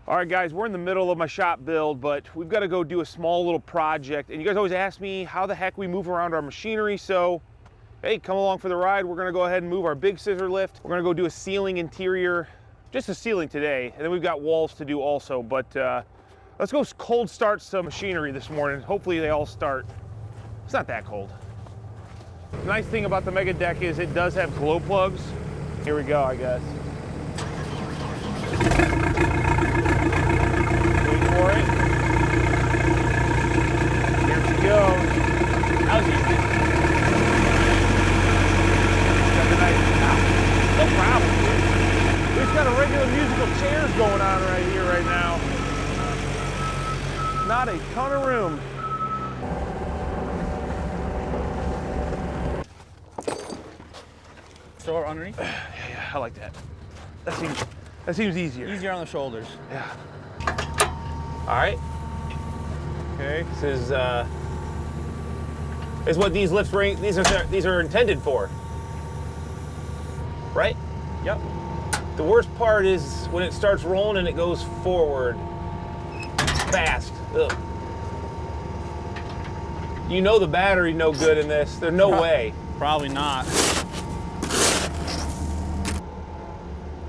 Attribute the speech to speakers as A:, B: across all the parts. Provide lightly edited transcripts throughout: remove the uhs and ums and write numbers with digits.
A: All right, guys, we're in the middle of my shop build, but we've got to go do a small little project. And you guys always ask me how the heck we move around our machinery. So, hey, come along for the ride. We're going to go ahead and move our big scissor lift. We're going to go do a ceiling interior, just a ceiling today. And then we've got walls to do also. But let's go cold start some machinery this morning. Hopefully they all start. It's not that cold. The nice thing about the Mega Deck is it does have glow plugs. Here we go, I guess. For it. Here she goes. That was easy. Got the nice, no problem, dude. We've got a regular musical chairs going on right here right now. Not a ton of room.
B: Throw it underneath?
A: Yeah, I like that. That seems easier.
B: Easier on the shoulders.
A: Yeah. All right. Okay. This is what these lifts ring. These are intended for. Right?
B: Yep.
A: The worst part is when it starts rolling and it goes forward fast. Ugh. You know the battery no good in this. There's no way.
B: Probably not.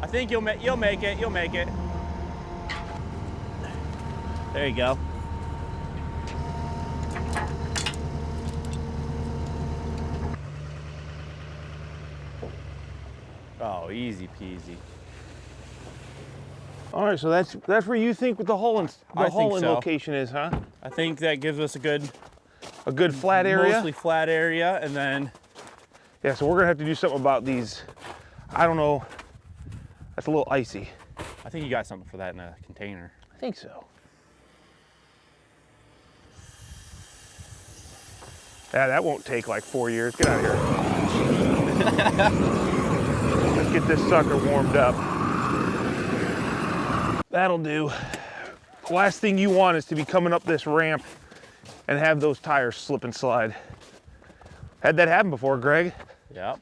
B: I think you'll make it. You'll make it. There you go. Oh, easy peasy.
A: All right, so that's where you think the hauling location is, huh?
B: I think that gives us a good
A: flat area.
B: Mostly flat area, and then
A: yeah. So we're gonna have to do something about these. I don't know. That's a little icy.
B: I think you got something for that in a container.
A: I think so. Yeah, that won't take like 4 years. Get out of here. Let's get this sucker warmed up. That'll do. The last thing you want is to be coming up this ramp and have those tires slip and slide. Had that happen before, Greg.
B: Yep.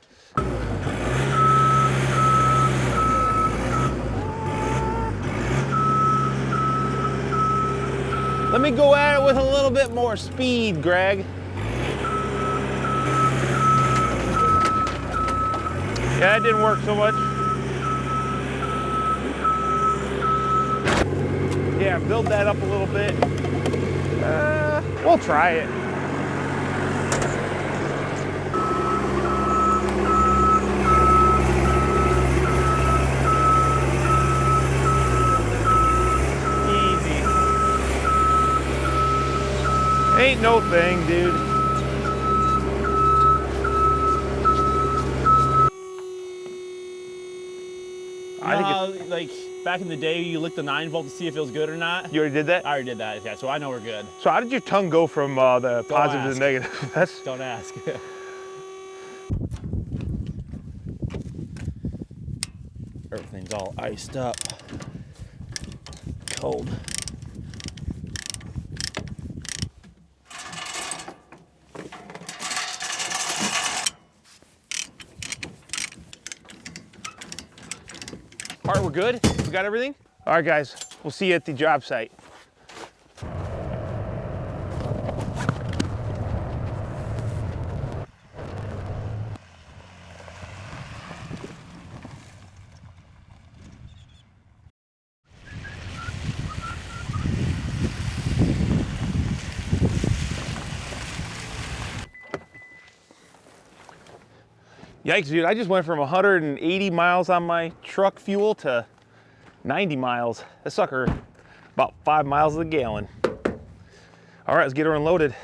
A: Let me go at it with a little bit more speed, Greg. Yeah, that didn't work so much. Yeah, build that up a little bit. We'll try it.
B: Easy.
A: Ain't no thing, dude.
B: Like back in the day, you licked the 9-volt to see if it was good or not.
A: You already did that?
B: I already did that, yeah, so I know we're good.
A: So how did your tongue go from the positive to the negative?
B: Don't ask. Everything's all iced up. Cold.
A: All right, we're good? We got everything? All right, guys, we'll see you at the job site. Yikes, dude, I just went from 180 miles on my truck fuel to 90 miles. That sucker, about 5 miles a gallon. All right, let's get her unloaded.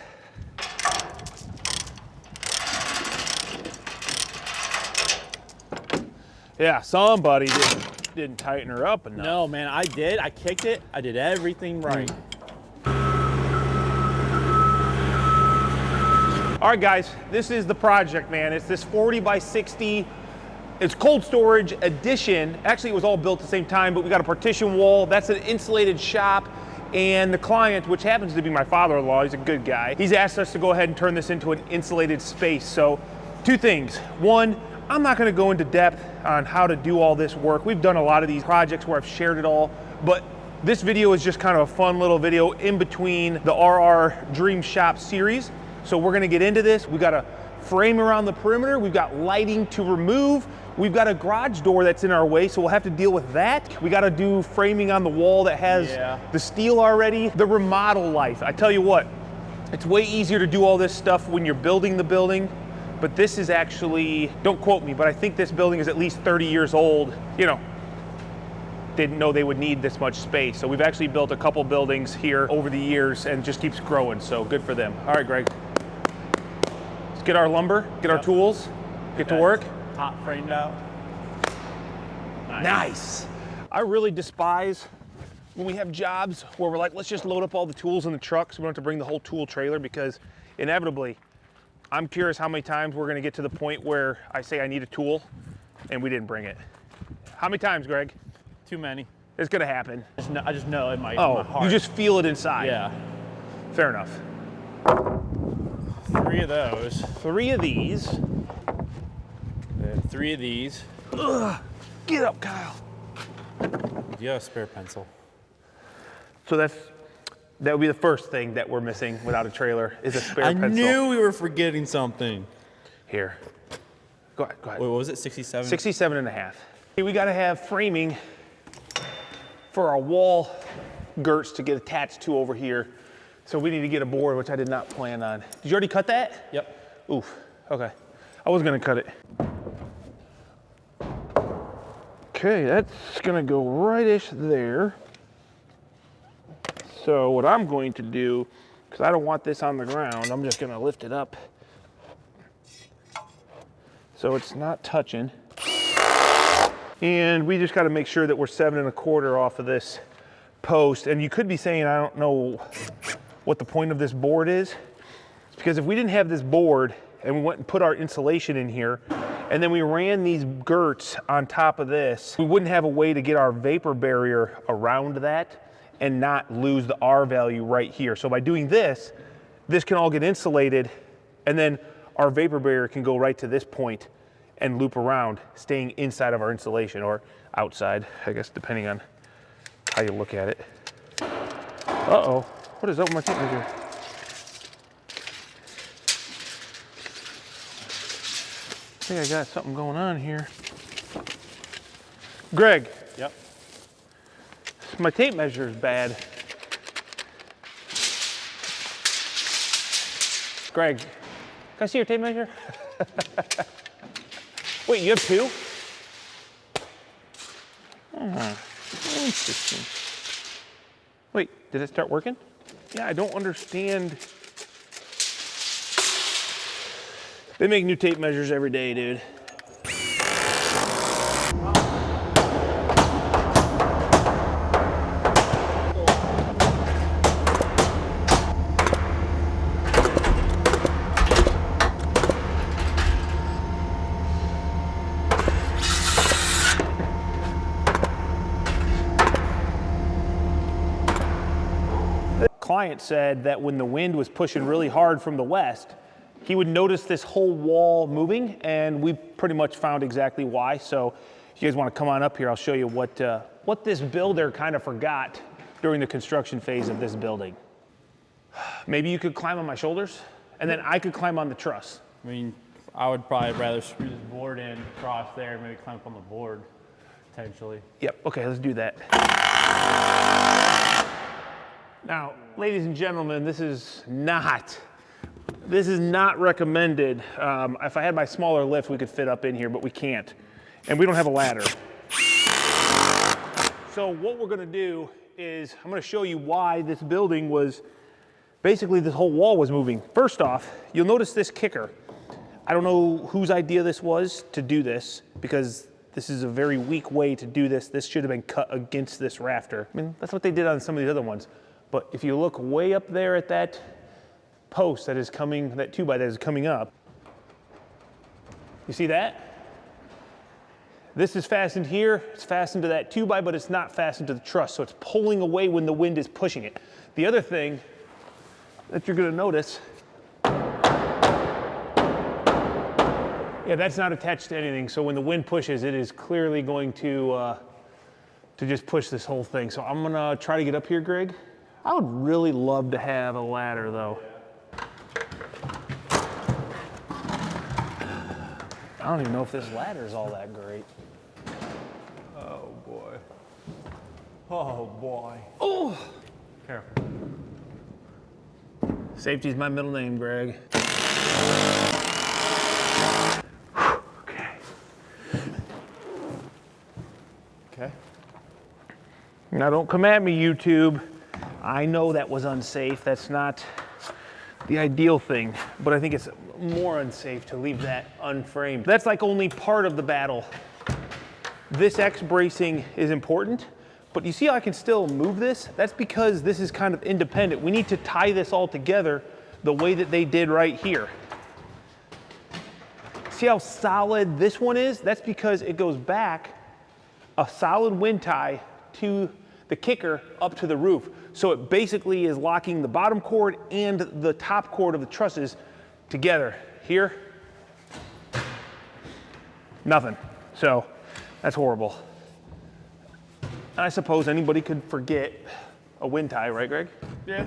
A: Yeah, somebody didn't tighten her up enough.
B: No, man, I did. I kicked it. I did everything right.
A: All right, guys, this is the project, man. It's this 40 by 60. It's cold storage addition. Actually, it was all built at the same time, but we got a partition wall. That's an insulated shop. And the client, which happens to be my father-in-law, he's a good guy, he's asked us to go ahead and turn this into an insulated space. So, two things. One, I'm not gonna go into depth on how to do all this work. We've done a lot of these projects where I've shared it all, but This video is just kind of a fun little video in between the RR Dream Shop series. So we're gonna get into this. We got a frame around the perimeter. We've got lighting to remove. We've got a garage door that's in our way, so we'll have to deal with that. We gotta do framing on the wall that has the steel already. The remodel life. I tell you what, it's way easier to do all this stuff when you're building the building, but this is actually, don't quote me, but I think this building is at least 30 years old. You know, didn't know they would need this much space. So we've actually built a couple buildings here over the years and just keeps growing, so good for them. All right, Greg. Let's get our lumber, get our tools, get to work.
B: Top framed out.
A: Nice. I really despise when we have jobs where we're like, let's just load up all the tools in the truck so we don't have to bring the whole tool trailer, because inevitably, I'm curious how many times we're gonna get to the point where I say I need a tool and we didn't bring it. How many times, Greg?
B: Too many.
A: It's gonna happen.
B: I just know in my heart.
A: You just feel it inside.
B: Yeah.
A: Fair enough.
B: 3 of those.
A: 3 of these.
B: And 3 of these.
A: Ugh. Get up, Kyle.
B: Do you have a spare pencil?
A: So that would be the first thing that we're missing without a trailer is a spare pencil.
B: I knew we were forgetting something.
A: Here. Go ahead, go ahead.
B: Wait, what was it, 67?
A: 67 and a half. We gotta have framing for our wall girts to get attached to over here. So we need to get a board, which I did not plan on. Did you already cut that?
B: Yep.
A: Oof, okay. I was gonna cut it. Okay, that's gonna go right-ish there. So what I'm going to do, because I don't want this on the ground, I'm just gonna lift it up so it's not touching. And we just gotta make sure that we're 7 1/4 off of this post. And you could be saying, I don't know what the point of this board is. It's because if we didn't have this board and we went and put our insulation in here, and then we ran these girts on top of this, we wouldn't have a way to get our vapor barrier around that and not lose the R value right here. So by doing this, this can all get insulated, and then our vapor barrier can go right to this point and loop around, staying inside of our insulation, or outside, I guess, depending on how you look at it. Uh-oh, what is up with my tape measure? I think I got something going on here. Greg.
B: Yep.
A: My tape measure is bad. Greg, can I see your tape measure? Wait, you have 2? Interesting. Wait, did it start working? Yeah, I don't understand. They make new tape measures every day, dude. Client said that when the wind was pushing really hard from the west, he would notice this whole wall moving, and we pretty much found exactly why. So if you guys want to come on up here, I'll show you what this builder kind of forgot during the construction phase of this building. Maybe you could climb on my shoulders, and then I could climb on the truss.
B: I mean, I would probably rather screw this board in across there and maybe climb up on the board, potentially.
A: Yep, okay, let's do that. Now, ladies and gentlemen, this is not recommended. If I had my smaller lift, we could fit up in here, but we can't. And we don't have a ladder. So what we're gonna do is, I'm gonna show you why this building was, basically this whole wall was moving. First off, you'll notice this kicker. I don't know whose idea this was to do this, because this is a very weak way to do this. This should have been cut against this rafter. I mean, that's what they did on some of these other ones. But if you look way up there at that post that is coming, that 2x that is coming up, you see that? This is fastened here, it's fastened to that 2x, but it's not fastened to the truss, so it's pulling away when the wind is pushing it. The other thing that you're gonna notice, yeah, that's not attached to anything, so when the wind pushes, it is clearly going to to just push this whole thing. So I'm gonna try to get up here, Greg. I would really love to have a ladder though. I don't even know if this ladder is all that great.
B: Oh boy. Oh boy.
A: Oh!
B: Careful.
A: Safety's my middle name, Greg. Okay.
B: Okay.
A: Now don't come at me, YouTube. I know that was unsafe. That's not the ideal thing, but I think it's more unsafe to leave that unframed. That's like only part of the battle. This X bracing is important, but you see how I can still move this? That's because this is kind of independent. We need to tie this all together the way that they did right here. See how solid this one is? That's because it goes back a solid wind tie to the kicker up to the roof. So it basically is locking the bottom cord and the top cord of the trusses together. Here, nothing. So that's horrible. I suppose anybody could forget a wind tie, right, Greg?
B: Yeah.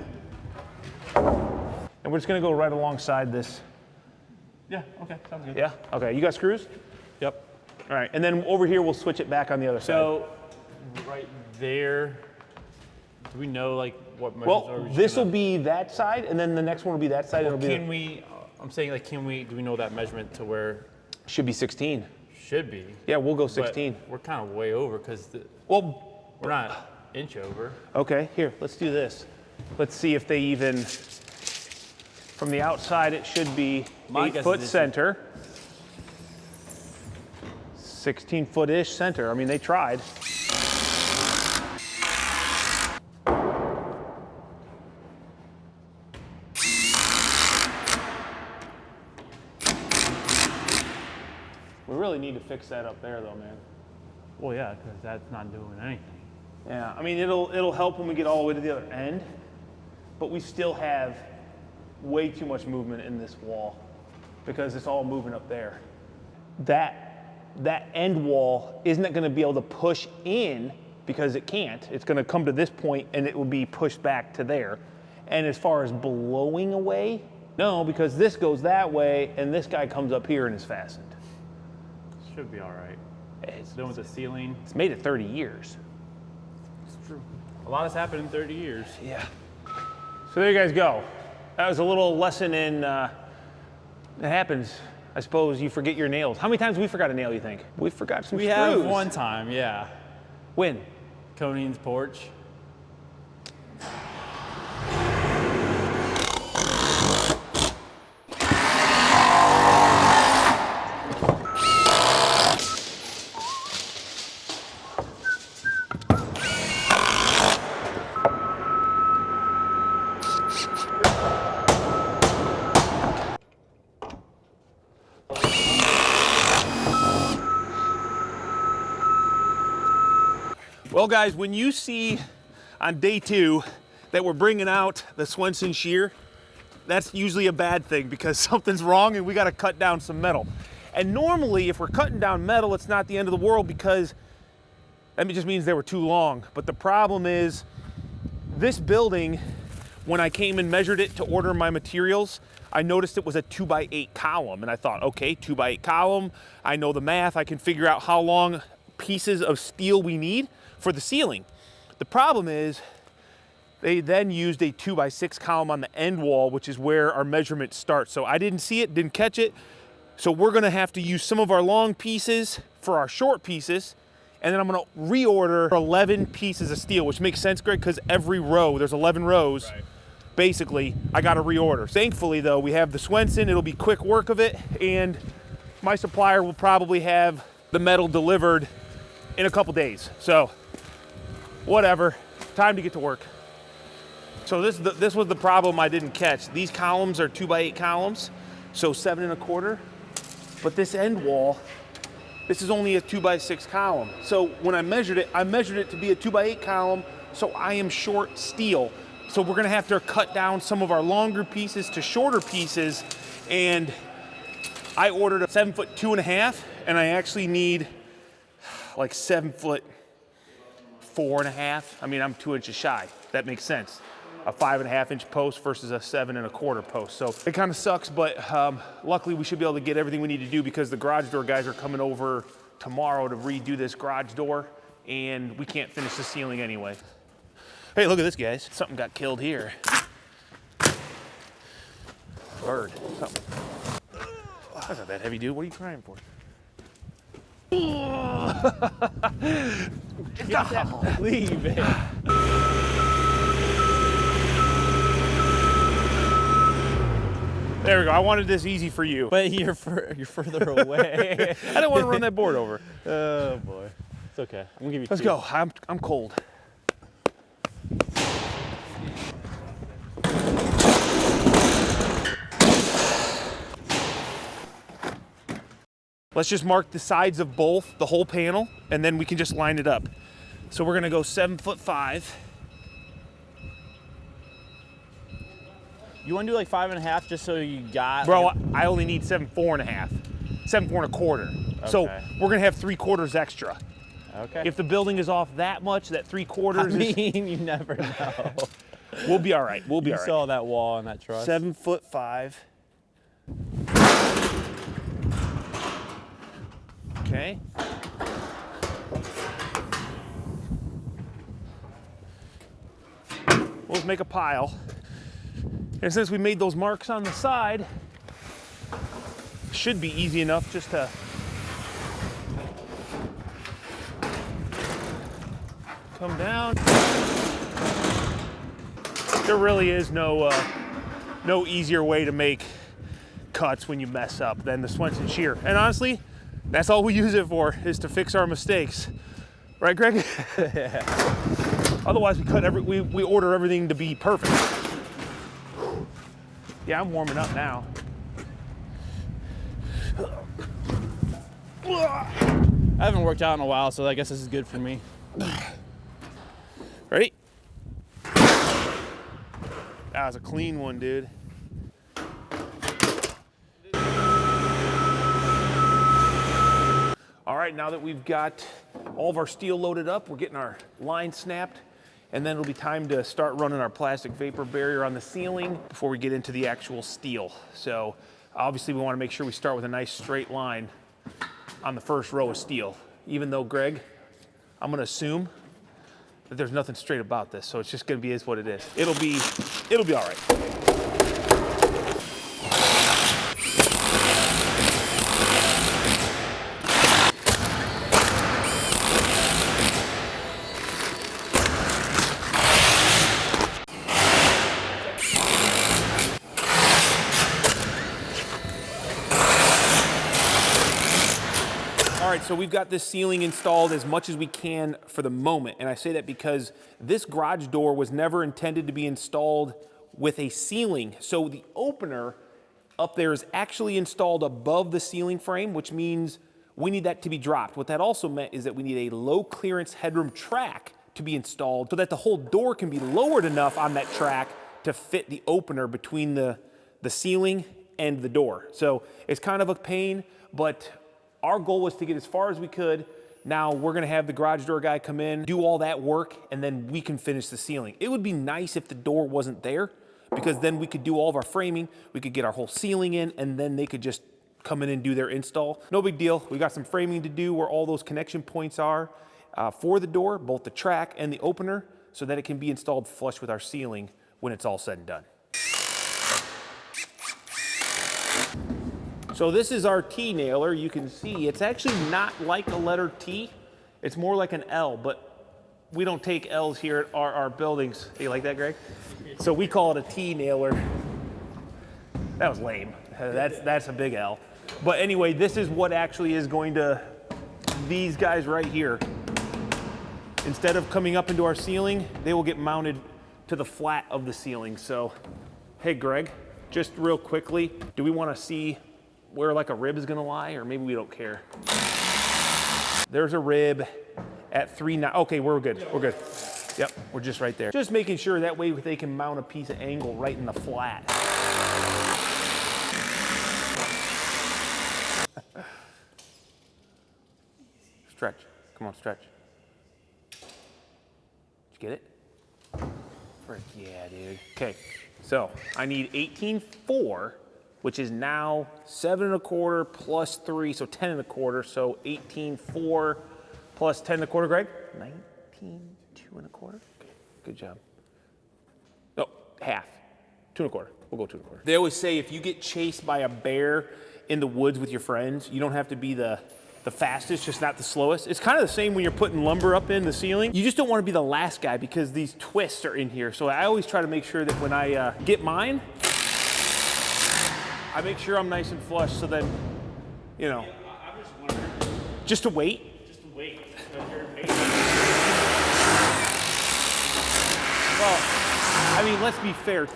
A: And we're just gonna go right alongside this.
B: Yeah, okay, sounds good.
A: Yeah? Okay, you got screws?
B: Yep.
A: All right, and then over here, we'll switch it back on the other side.
B: So, right there, do we know like what measurements
A: Well,
B: are we
A: this will
B: gonna-
A: be that side, and then the next one will be that side.
B: Well,
A: It'll be
B: can we, I'm saying like, do we know that measurement to where
A: should be 16.
B: should be?
A: Yeah, we'll go
B: But
A: 16.
B: we're kind of way over because
A: Well,
B: we're not inch over.
A: okay, here, let's do this. Let's see if they even, from the outside, it should be
B: My guess
A: 8-foot
B: is
A: center. 16-foot-ish center. I mean, they tried. We really need to fix that up there though, man.
B: Well, yeah, because that's not doing anything.
A: Yeah, I mean, it'll help when we get all the way to the other end, but we still have way too much movement in this wall because it's all moving up there. That end wall isn't going to be able to push in because it can't. It's going to come to this point and it will be pushed back to there. And as far as blowing away, no, because this goes that way and this guy comes up here and is fastened.
B: Should be all right.
A: It's,
B: Done with the ceiling.
A: it's made it 30 years.
B: It's true. A lot has happened in 30 years.
A: Yeah. So there you guys go. That was a little lesson in, it happens. I suppose you forget your nails. How many times have we forgot a nail, you think? We forgot some
B: We
A: screws.
B: have one time, yeah.
A: When?
B: Coning's porch.
A: Well, guys, when you see on day 2 that we're bringing out the Swenson Shear, that's usually a bad thing because something's wrong and we got to cut down some metal. And normally, if we're cutting down metal, it's not the end of the world because that just means they were too long. But the problem is this building, when I came and measured it to order my materials, I noticed it was a 2x8 column. And I thought, okay, 2x8 column, I know the math, I can figure out how long pieces of steel we need for the ceiling. The problem is they then used a 2x6 column on the end wall, which is where our measurement starts. So I didn't see it, didn't catch it. So we're gonna have to use some of our long pieces for our short pieces. And then I'm gonna reorder 11 pieces of steel, which makes sense, Greg, because every row, there's 11 rows.
B: Right.
A: Basically, I gotta reorder. Thankfully though, we have the Swenson, it'll be quick work of it, and my supplier will probably have the metal delivered in a couple days. So, whatever, time to get to work. So this was the problem I didn't catch. These columns are 2x8 columns, so 7 1/4. But this end wall, this is only a 2x6 column. So when I measured it to be a 2x8 column, so I am short steel. So we're gonna have to cut down some of our longer pieces to shorter pieces, and I ordered a 7'2.5", and I actually need like 7'4" 4.5. I mean, I'm 2 inches shy. That makes sense. A 5.5 inch post versus a 7.25 post. So it kind of sucks, but luckily we should be able to get everything we need to do because the garage door guys are coming over tomorrow to redo this garage door, and we can't finish the ceiling anyway. Hey, look at this, guys. Something got killed here. Bird, something. That's not that heavy, dude. What are you trying for?
B: Leave it.
A: There we go. I wanted this easy for you.
B: But you're further away.
A: I don't want to run that board over.
B: Oh boy. It's okay. I'm gonna give you
A: Let's
B: two.
A: go. I'm cold. Let's just mark the sides of both, the whole panel, and then we can just line it up. So we're gonna go 7'5".
B: You want to do like 5.5 just so you got.
A: Bro, I only need 7'4.5", 7'4.25".
B: Okay.
A: So we're gonna have 3/4 extra.
B: Okay.
A: If the building is off that much, that 3/4
B: I mean, you never know.
A: we'll be all right. We'll be
B: You
A: all right.
B: saw that wall on that truss.
A: 7'5". Okay. We'll just make a pile. And since we made those marks on the side, should be easy enough just to come down. There really is no easier way to make cuts when you mess up than the Swenson Shear. And honestly, that's all we use it for, is to fix our mistakes. Right, Greg?
B: Yeah.
A: Otherwise, we order everything to be perfect. Yeah, I'm warming up now.
B: I haven't worked out in a while, so I guess this is good for me.
A: Ready? That was a clean one, dude. All right, now that we've got all of our steel loaded up, we're getting our line snapped, and then it'll be time to start running our plastic vapor barrier on the ceiling before we get into the actual steel. So obviously we want to make sure we start with a nice straight line on the first row of steel. Even though, Greg, I'm going to assume that there's nothing straight about this, so it's just going to be is what it is. It'll be all right. All right, so we've got this ceiling installed as much as we can for the moment. And I say that because this garage door was never intended to be installed with a ceiling. So the opener up there is actually installed above the ceiling frame, which means we need that to be dropped. What that also meant is that we need a low clearance headroom track to be installed so that the whole door can be lowered enough on that track to fit the opener between the ceiling and the door. So it's kind of a pain, but our goal was to get as far as we could. Now we're gonna have the garage door guy come in, do all that work, and then we can finish the ceiling. It would be nice if the door wasn't there, because then we could do all of our framing, we could get our whole ceiling in, and then they could just come in and do their install. No big deal. We got some framing to do where all those connection points are for the door, both the track and the opener, so that it can be installed flush with our ceiling when it's all said and done. So this is our T-nailer. You can see it's actually not like a letter T. It's more like an L, but we don't take L's here at our buildings. You like that, Greg? So we call it a T-nailer. That was lame. That's a big L. But anyway, this is what actually is going to, these guys right here, instead of coming up into our ceiling, they will get mounted to the flat of the ceiling. So, hey Greg, just real quickly, do we want to see where like a rib is gonna lie, or maybe we don't care? There's a rib at 3/9. Okay, we're good, we're good. Yep, we're just right there. Just making sure that way they can mount a piece of angle right in the flat. Stretch, come on, stretch. Get it? Frick yeah, dude. Okay, so I need 18.4, which is now 7.25 plus 3, so 10.25. So 18.4 plus 10.25, Greg? 19.2.25. Okay, good job. No, half. 2.25. We'll go 2.25. They always say if you get chased by a bear in the woods with your friends, you don't have to be the fastest, just not the slowest. It's kind of the same when you're putting lumber up in the ceiling. You just don't want to be the last guy because these twists are in here. So I always try to make sure that when I get mine, I make sure I'm nice and flush so then, you know.
B: I'm just wondering.
A: Just to wait?
B: Just to wait.
A: Well, I mean, let's be fair.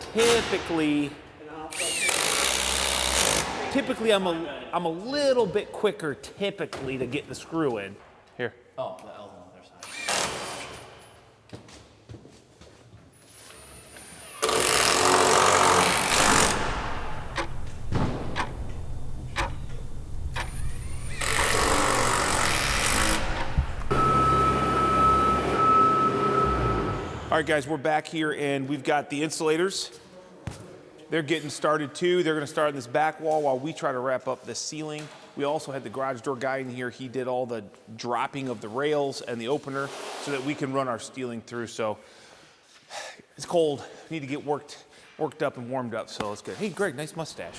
A: Typically I'm a little bit quicker typically to get the screw in. Here.
B: Oh, the L's on the other side.
A: All right, guys, we're back here and we've got the insulators. They're getting started too. They're gonna start on this back wall while we try to wrap up this ceiling. We also had the garage door guy in here. He did all the dropping of the rails and the opener so that we can run our steeling through. So it's cold. We need to get worked up and warmed up, so it's good. Hey, Greg, nice mustache.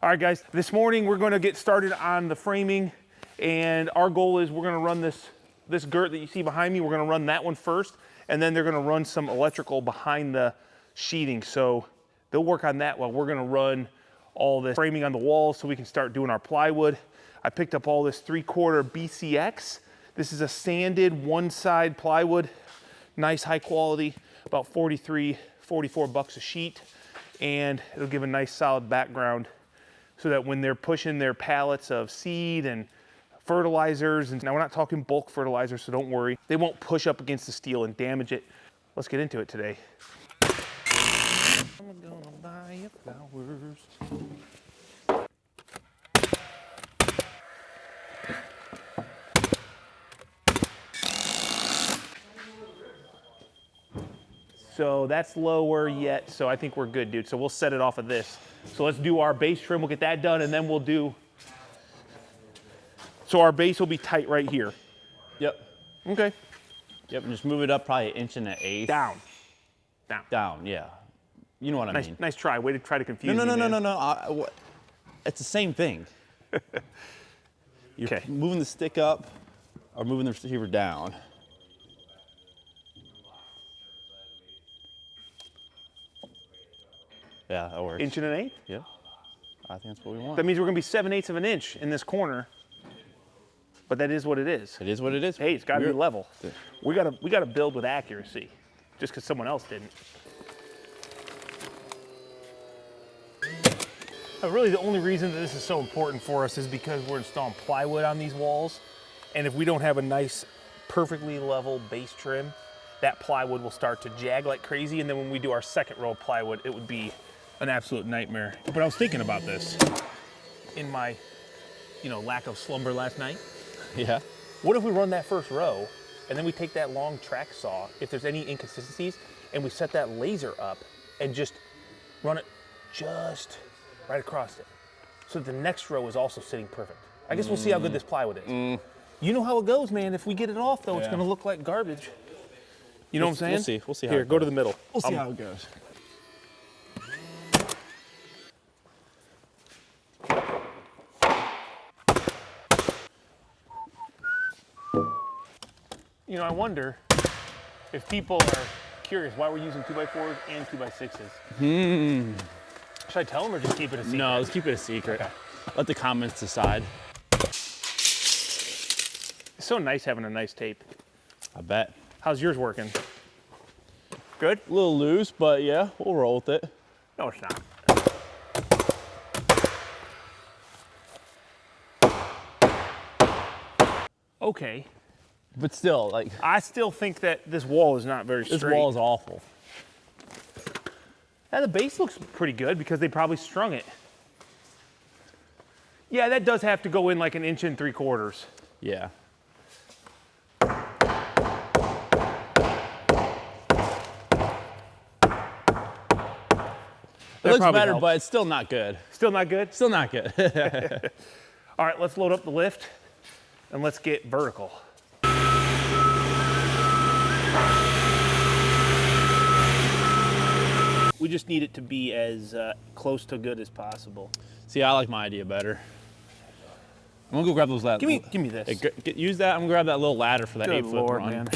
A: All right, guys, this morning we're gonna get started on the framing, and our goal is we're gonna run this girt that you see behind me, we're gonna run that one first, and then they're gonna run some electrical behind the sheeting. So they'll work on that while we're gonna run all the framing on the walls so we can start doing our plywood. I picked up all this 3/4 BCX. This is a sanded one side plywood, nice high quality, about 43, 44 bucks a sheet, and it'll give a nice solid background so that when they're pushing their pallets of seed and fertilizers, and now we're not talking bulk fertilizer, so don't worry, they won't push up against the steel and damage it. Let's get into it today. I'm gonna buy you flowers. So that's lower yet, so I think we're good, dude. So we'll set it off of this. So let's do our base trim, we'll get that done, and then we'll do, so our base will be tight right here.
B: Yep.
A: Okay.
B: Yep, and just move it up probably 1.1/8.
A: Down.
B: Down, yeah. You know what I mean.
A: Nice try, way to try to confuse me,
B: No. It's the same thing. You're
A: Okay.
B: moving the stick up or moving the receiver down. Yeah, that works.
A: 1.1/8?
B: Yeah, I think that's what we want.
A: That means we're gonna be 7/8 of an inch in this corner, but that is what it is.
B: It is what it is.
A: Hey, it's gotta be level. We gotta build with accuracy, just because someone else didn't. Really, the only reason that this is so important for us is because we're installing plywood on these walls, and if we don't have a nice, perfectly level base trim, that plywood will start to jag like crazy, and then when we do our second row of plywood, it would be an absolute nightmare. But I was thinking about this in my, lack of slumber last night.
B: Yeah.
A: What if we run that first row, and then we take that long track saw, if there's any inconsistencies, and we set that laser up and just run it just right across it, so that the next row is also sitting perfect. I guess we'll see how good this plywood is. You know how it goes, man. If we get it off, though, it's
B: Yeah.
A: gonna look like garbage. You know what I'm saying?
B: We'll see. We'll see how
A: Here,
B: it
A: go to
B: goes.
A: the middle.
B: We'll see how it goes.
A: You know, I wonder if people are curious why we're using 2x4s and 2x6s. Should I tell them or just keep it a secret?
B: No, let's keep it a secret.
A: Okay.
B: Let the comments decide.
A: It's so nice having a nice tape.
B: I bet.
A: How's yours working? Good?
B: A little loose, but yeah, we'll roll with it.
A: No, it's not. Okay.
B: But still, like,
A: I still think that this wall is not very straight.
B: this wall is awful.
A: Yeah, the base looks pretty good because they probably strung it. Yeah, that does have to go in like 1 3/4 inches.
B: Yeah. It looks
A: probably
B: better,
A: helps.
B: but it's still not good.
A: Still not good?
B: Still not good.
A: All right, let's load up the lift and let's get vertical. We just need it to be as close to good as possible.
B: See, I like my idea better. I'm gonna go grab those ladders.
A: Give me this.
B: Use that. I'm gonna grab that little ladder for that
A: Good
B: 8-foot
A: Lord,
B: run.
A: man.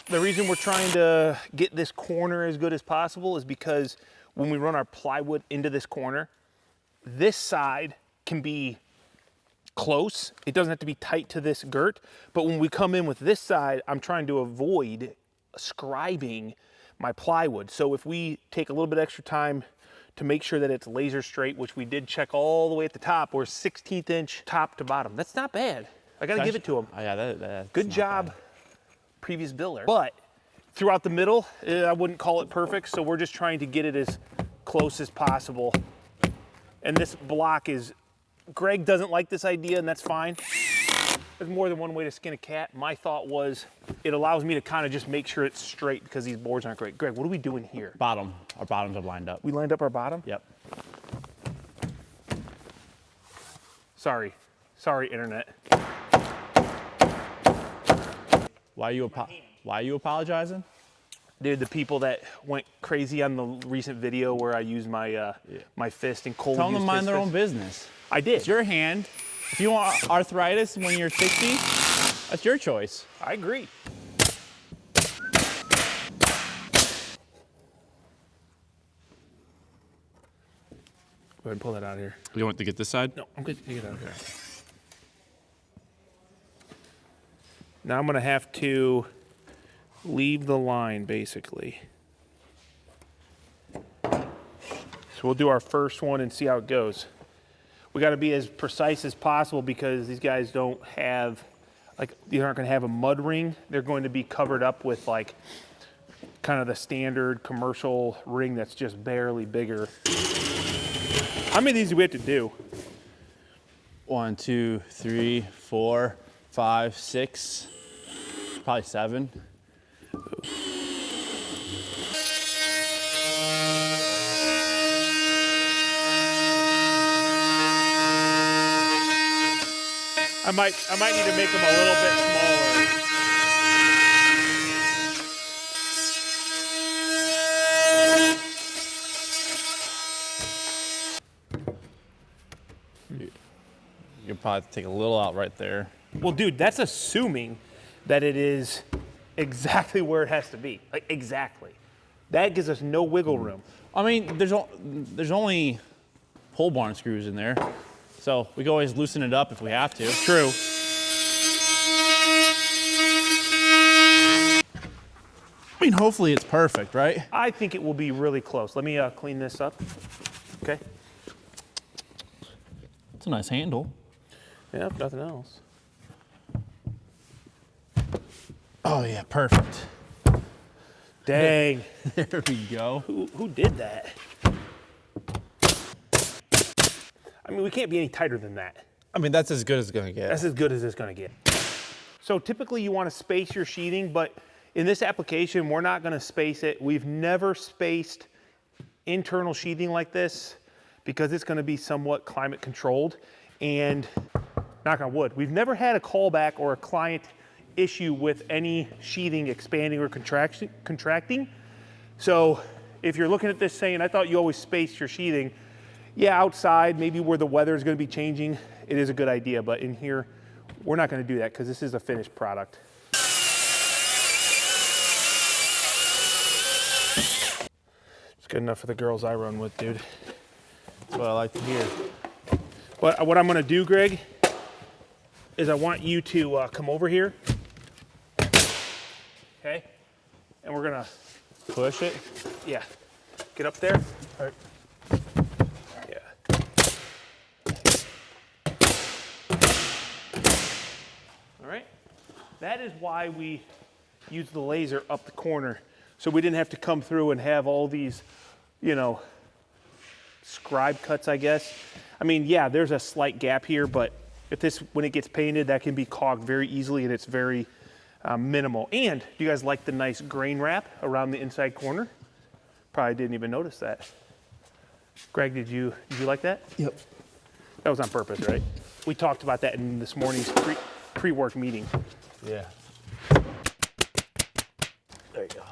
A: The reason we're trying to get this corner as good as possible is because when we run our plywood into this corner, this side can be close. It doesn't have to be tight to this girt, but when we come in with this side, I'm trying to avoid scribing my plywood. So if we take a little bit extra time to make sure that it's laser straight, which we did check all the way at the top, we're 1/16 inch top to bottom. That's not bad. I gotta give it to them.
B: Oh, yeah, that's
A: Good
B: not
A: job,
B: bad.
A: previous builder. But throughout the middle, I wouldn't call it perfect, so we're just trying to get it as close as possible. And this block is, Greg doesn't like this idea, and that's fine. There's more than one way to skin a cat. My thought was it allows me to kind of just make sure it's straight because these boards aren't great. Greg, what are we doing here?
B: Bottom. Our bottoms are lined up.
A: We lined up our bottom?
B: Yep.
A: Sorry, internet.
B: Why are you apologizing?
A: Dude, the people that went crazy on the recent video where I used my my fist and Cole
B: Tell them
A: used
B: to mind
A: his
B: their
A: fist.
B: own business.
A: I did.
B: It's your hand. If you want arthritis when you're 60, that's your choice.
A: I agree. Go ahead and pull that out of here.
B: You want to get this side?
A: No, I'm good to take it out of here. Now I'm gonna have to leave the line, basically. So we'll do our first one and see how it goes. We gotta be as precise as possible because these guys don't have, like, they aren't gonna have a mud ring. They're going to be covered up with like kind of the standard commercial ring that's just barely bigger. How many of these do we have to do?
B: 1, 2, 3, 4, 5, 6, probably 7.
A: I might need to make them a little bit smaller.
B: You'll probably take a little out right there.
A: Well, dude, that's assuming that it is exactly where it has to be. Like, exactly. That gives us no wiggle room.
B: I mean, there's only pole barn screws in there, so we can always loosen it up if we have to.
A: True.
B: I mean, hopefully it's perfect, right?
A: I think it will be really close. Let me clean this up. Okay.
B: It's a nice handle.
A: Yeah, if nothing else.
B: Oh yeah, perfect.
A: Dang.
B: There we go.
A: Who did that? I mean, we can't be any tighter than that.
B: I mean, that's as good as it's gonna get.
A: That's as good as it's gonna get. So typically you want to space your sheathing, but In this application, we're not gonna space it. We've never spaced internal sheathing like this because it's gonna be somewhat climate controlled. And knock on wood, we've never had a callback or a client issue with any sheathing expanding or contracting. So if you're looking at this saying, I thought you always spaced your sheathing, yeah, outside, maybe where the weather is gonna be changing, it is a good idea, but in here, we're not gonna do that because this is a finished product. It's good enough for the girls I run with, dude. That's what I like to hear. But what I'm gonna do, Greg, is I want you to come over here, okay? And we're gonna
B: Push it.
A: yeah, get up there. All right. Yeah. All right. That is why we use the laser up the corner, so we didn't have to come through and have all these, you know, scribe cuts, I guess. I mean, yeah, there's a slight gap here, but if this, when it gets painted, that can be caulked very easily, and it's very minimal. And do you guys like the nice grain wrap around the inside corner? Probably didn't even notice that. Greg, did you like that?
C: Yep.
A: That was on purpose, right? We talked about that in this morning's pre-work meeting.
B: Yeah.
C: There you go.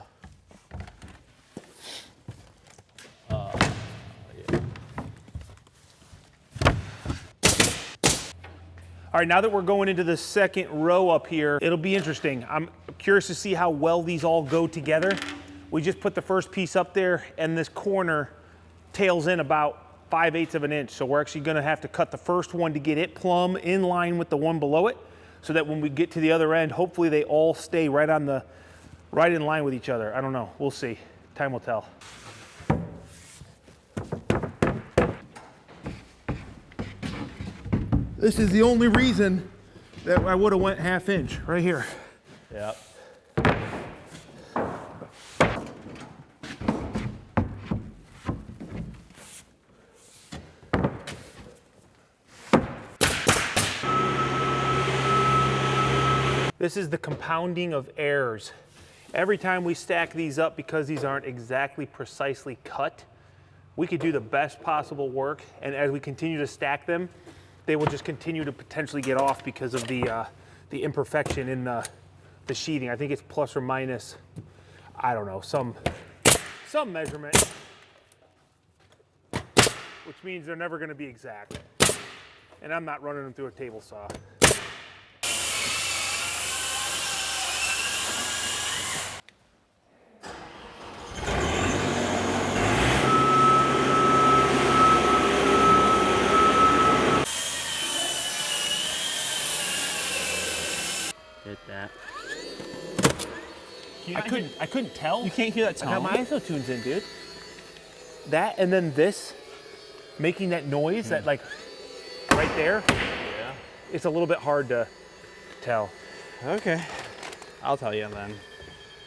A: All right, now that we're going into the second row up here, it'll be interesting. I'm curious to see how well these all go together. We just put the first piece up there, and this corner tails in about 5/8 of an inch. So we're actually gonna have to cut the first one to get it plumb in line with the one below it, so that when we get to the other end, hopefully they all stay right in line with each other. I don't know, we'll see. Time will tell. This is the only reason that I would have went 1/2 inch right here.
B: Yep.
A: This is the compounding of errors. Every time we stack these up, because these aren't exactly precisely cut, we could do the best possible work, and as we continue to stack them, they will just continue to potentially get off because of the imperfection in the sheathing. I think it's plus or minus, I don't know, some measurement, which means they're never gonna be exact. And I'm not running them through a table saw.
B: Hit that.
A: I couldn't tell.
B: You can't hear that
A: I got
B: tone?
A: my ISOtunes in, dude. That and then this, making that noise, that like right there,
B: Yeah.
A: it's a little bit hard to tell.
B: Okay. I'll tell you then.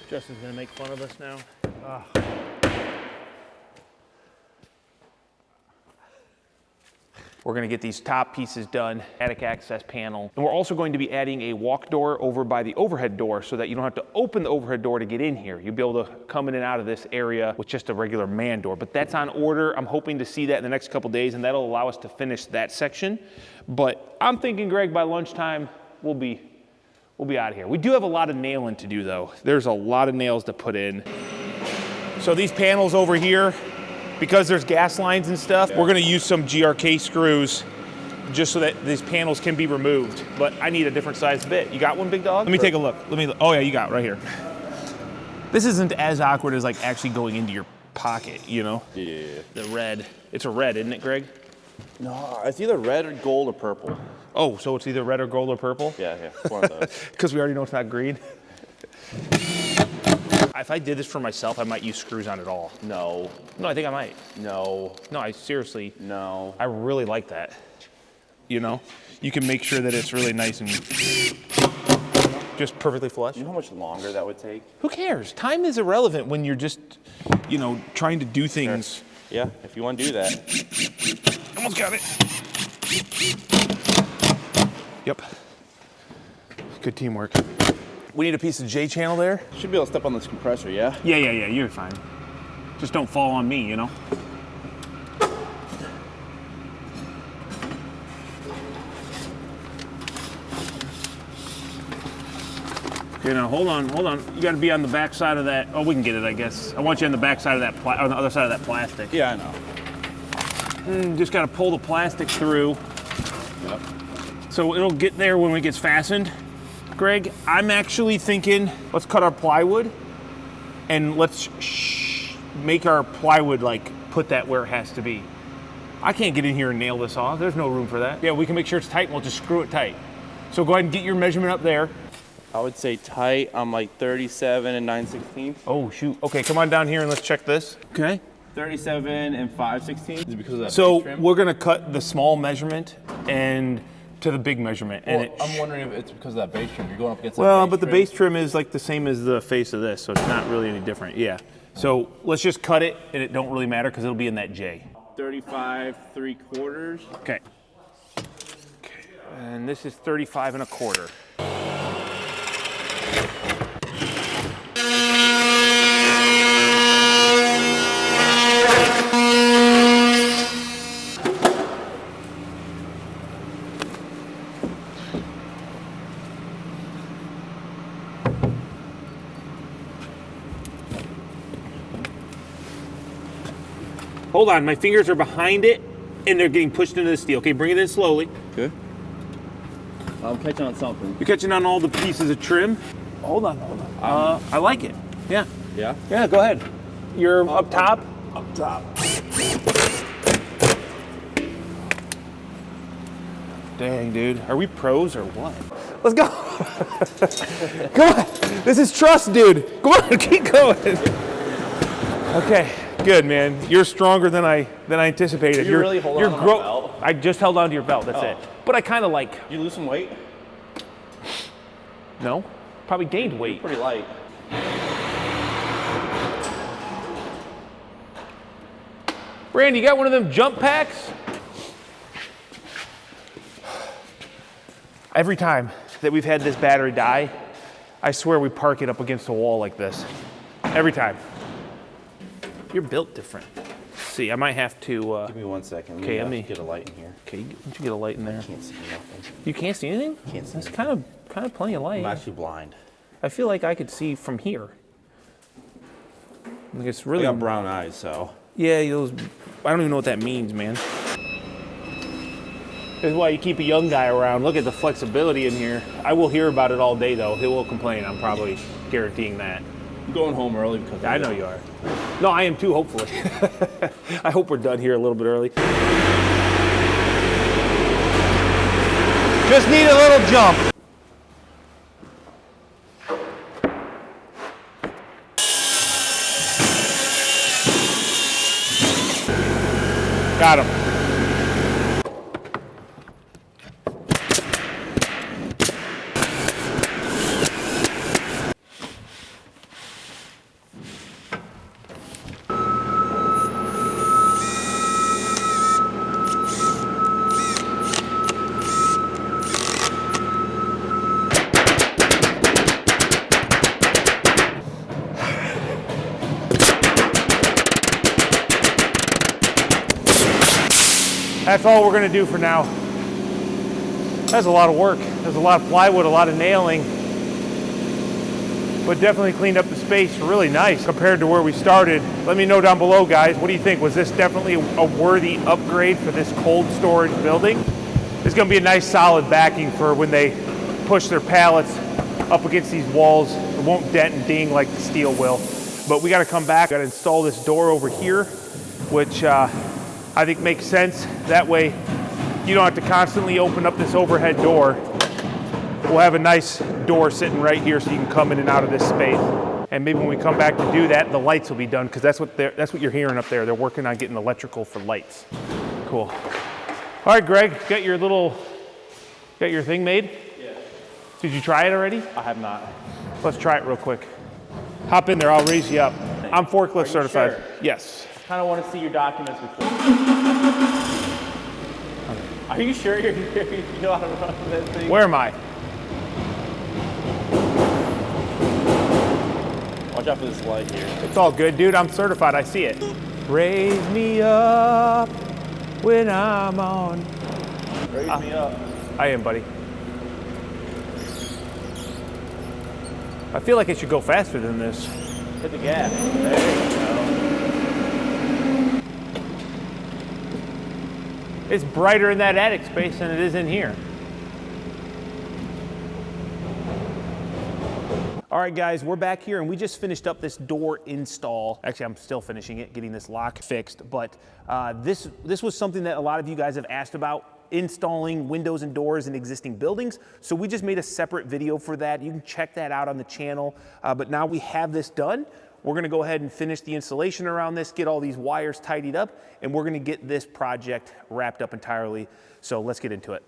A: Justin's gonna make fun of us now. We're gonna get these top pieces done, attic access panel. And we're also going to be adding a walk door over by the overhead door so that you don't have to open the overhead door to get in here. You'll be able to come in and out of this area with just a regular man door. But that's on order. I'm hoping to see that in the next couple days, and that'll allow us to finish that section. But I'm thinking, Greg, by lunchtime, we'll be out of here. We do have a lot of nailing to do though. There's a lot of nails to put in. So these panels over here, because there's gas lines and stuff, we're gonna use some GRK screws just so that these panels can be removed. But I need a different size bit. You got one, big dog? Let me take a look. Oh yeah, you got it right here. This isn't as awkward as like actually going into your pocket, you know?
C: Yeah.
A: The red. It's a red, isn't it, Greg?
C: No, it's either red or gold or purple.
A: Oh, so it's either red or gold or purple?
C: Yeah, it's one of those.
A: Because we already know it's not green. If I did this for myself, I might use screws on it all.
C: No.
A: No, I think I might.
C: No.
A: No, I seriously,
C: No.
A: I really like that. You know, you can make sure that it's really nice and just perfectly flush.
C: You know how much longer that would take?
A: Who cares? Time is irrelevant when you're just, you know, trying to do things.
C: Yeah, if you want to do that.
A: Almost got it. Yep. Good teamwork. We need a piece of J channel there.
C: Should be able to step on this compressor, yeah?
A: Yeah, you're fine. Just don't fall on me, you know? Okay, now hold on. You gotta be on the back side of that. Oh, we can get it, I guess. I want you on the back side of that, on the other side of that plastic.
C: Yeah, I know.
A: Just gotta pull the plastic through.
C: Yep.
A: So it'll get there when it gets fastened. Greg, I'm actually thinking, let's cut our plywood and let's make our plywood like put that where it has to be. I can't get in here and nail this off. There's no room for that. Yeah, we can make sure it's tight and we'll just screw it tight. So go ahead and get your measurement up there.
C: I would say tight. I'm like 37 and 9/16.
A: Oh, shoot. Okay, come on down here and let's check this. Okay.
C: 37 and 5/16. Is it because of that
A: So
C: base trim?
A: we're gonna cut the small measurement and to the big measurement.
B: Well,
A: And
B: I'm wondering if it's because of that base trim. You're going up against that
A: well,
B: base
A: but the
B: trim.
A: base trim is like the same as the face of this, so it's not really any different. Yeah. So let's just cut it, and it don't really matter because it'll be in that J.
C: 35 3/4.
A: Okay. And this is 35 1/4. Hold on, my fingers are behind it and they're getting pushed into the steel. Okay, bring it in slowly.
C: Okay.
B: I'm catching on something.
A: You're catching on all the pieces of trim. Hold on. I like it. Yeah.
C: Yeah?
A: Yeah, go ahead. You're up top?
C: Up top.
A: Dang, dude. Are we pros or what? Let's go. Come on. This is trust, dude. Come on, keep going. Okay, good, man. You're stronger than I anticipated.
C: Did you really hold on to my belt?
A: I just held on to your belt, that's it. But I kind of like,
C: Did you lose some weight?
A: no, probably gained weight.
C: Pretty light.
A: Randy, you got one of them jump packs? Every time that we've had this battery die, I swear we park it up against a wall like this. Every time. You're built different. Let's see, I might have to.
C: Give me 1 second.
A: Okay, let me
C: get a light in here.
A: Okay, why don't you get a light in there?
C: Can't see nothing.
A: You can't see anything?
C: Can't see
A: That's
C: anything.
A: kind of plenty of light.
C: I'm actually blind.
A: I feel like I could see from here. Like it's
C: I
A: really.
C: got brown eyes, so.
A: Yeah, those. I don't even know what that means, man. This is why you keep a young guy around. Look at the flexibility in here. I will hear about it all day, though. He will complain. I'm probably guaranteeing that.
C: I'm going home early because
A: I know you are. No, I am too, hopefully. I hope we're done here a little bit early. Just need a little jump. Got him. That's all we're gonna do for now. That's a lot of work. There's a lot of plywood, a lot of nailing, but definitely cleaned up the space really nice compared to where we started. Let me know down below, guys. What do you think? Was this definitely a worthy upgrade for this cold storage building? It's gonna be a nice solid backing for when they push their pallets up against these walls. It won't dent and ding like the steel will. But we gotta come back, gotta install this door over here, which I think makes sense. That way you don't have to constantly open up this overhead door. We'll have a nice door sitting right here so you can come in and out of this space. And maybe when we come back to do that, the lights will be done, because that's what you're hearing up there. They're working on getting electrical for lights. Cool. All right, Greg, got your thing made?
C: Yeah.
A: Did you try it already?
C: I have not.
A: Let's try it real quick. Hop in there, I'll raise you up. I'm forklift certified.
C: Sure?
A: Yes.
C: Kind of want to see your documents before. Are you sure you know how to run that thing?
A: Where am I?
C: Watch out for this light here.
A: It's all good, dude. I'm certified. I see it. Raise me up when I'm on.
C: Raise me up.
A: I am, buddy. I feel like it should go faster than this.
C: Hit the gas. There you go.
A: It's brighter in that attic space than it is in here. All right, guys, we're back here and we just finished up this door install. Actually, I'm still finishing it, getting this lock fixed, but this was something that a lot of you guys have asked about, installing windows and doors in existing buildings. So we just made a separate video for that. You can check that out on the channel. But now we have this done. We're gonna go ahead and finish the installation around this, get all these wires tidied up, and we're gonna get this project wrapped up entirely. So let's get into it.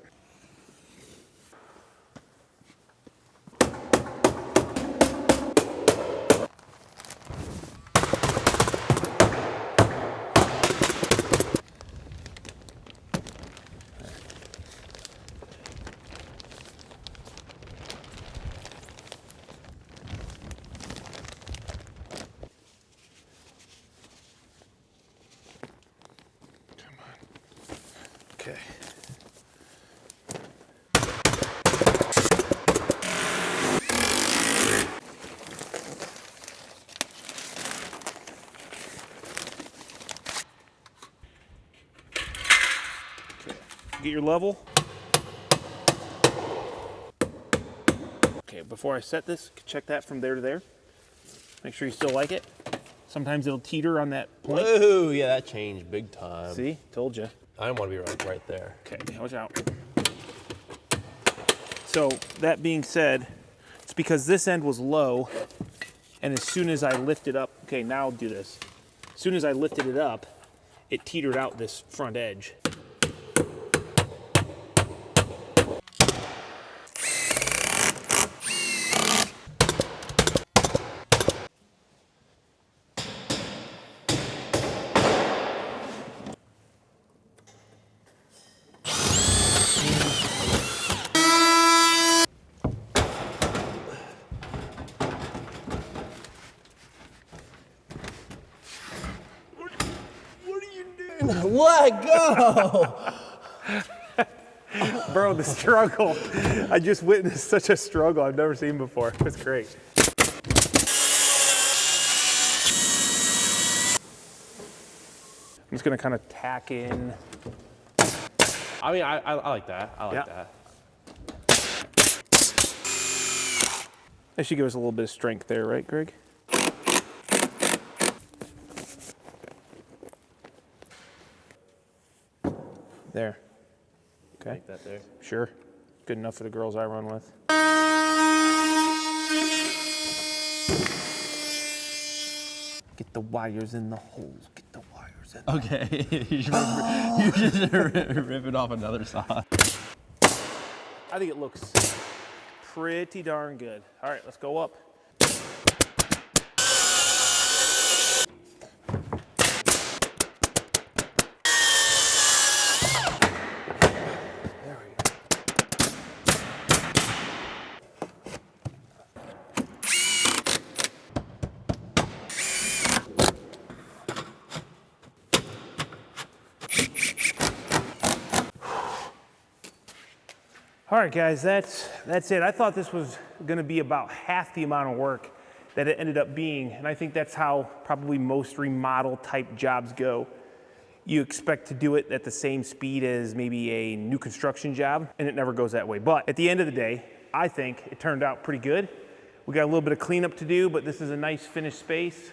A: Okay. Get your level. Okay, before I set this, check that from there to there. Make sure you still like it. Sometimes it'll teeter on that point.
D: Whoa, yeah, that changed big time.
A: See, told you.
D: I want to be right there.
A: Okay, watch out. So that being said, it's because this end was low, and as soon as I lifted up, okay, now I'll do this. As soon as I lifted it up, it teetered out this front edge.
D: Let go!
A: Bro, the struggle. I just witnessed such a struggle I've never seen before. It's great. I'm just gonna kind of tack in.
D: I mean, I like that. I like
A: Yeah.
D: that.
A: That should give us a little bit of strength there, right, Greg? There. Okay.
D: Like that there.
A: Sure. Good enough for the girls I run with. Get the wires in the holes. Get the wires in.
B: Okay, you just rip it off another side.
A: I think it looks pretty darn good. All right, let's go up. All right, guys, that's it. I thought this was gonna be about half the amount of work that it ended up being, and I think that's how probably most remodel type jobs go. You expect to do it at the same speed as maybe a new construction job, and it never goes that way. But at the end of the day, I think it turned out pretty good. We got a little bit of cleanup to do, but this is a nice finished space.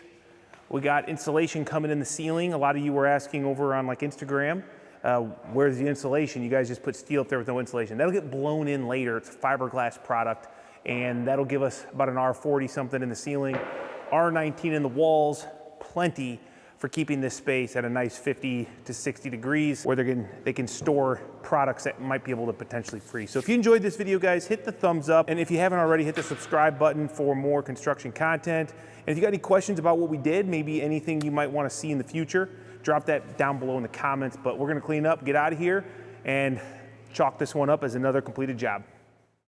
A: We got insulation coming in the ceiling. A lot of you were asking over on like Instagram, where's the insulation? You guys just put steel up there with no insulation. That'll get blown in later. It's a fiberglass product, and that'll give us about an R40 something in the ceiling, R19 in the walls, plenty for keeping this space at a nice 50 to 60 degrees where they can store products that might be able to potentially freeze. So if you enjoyed this video, guys, hit the thumbs up. And if you haven't already, hit the subscribe button for more construction content. And if you got any questions about what we did, maybe anything you might want to see in the future, drop that down below in the comments. But we're gonna clean up, get out of here, and chalk this one up as another completed job.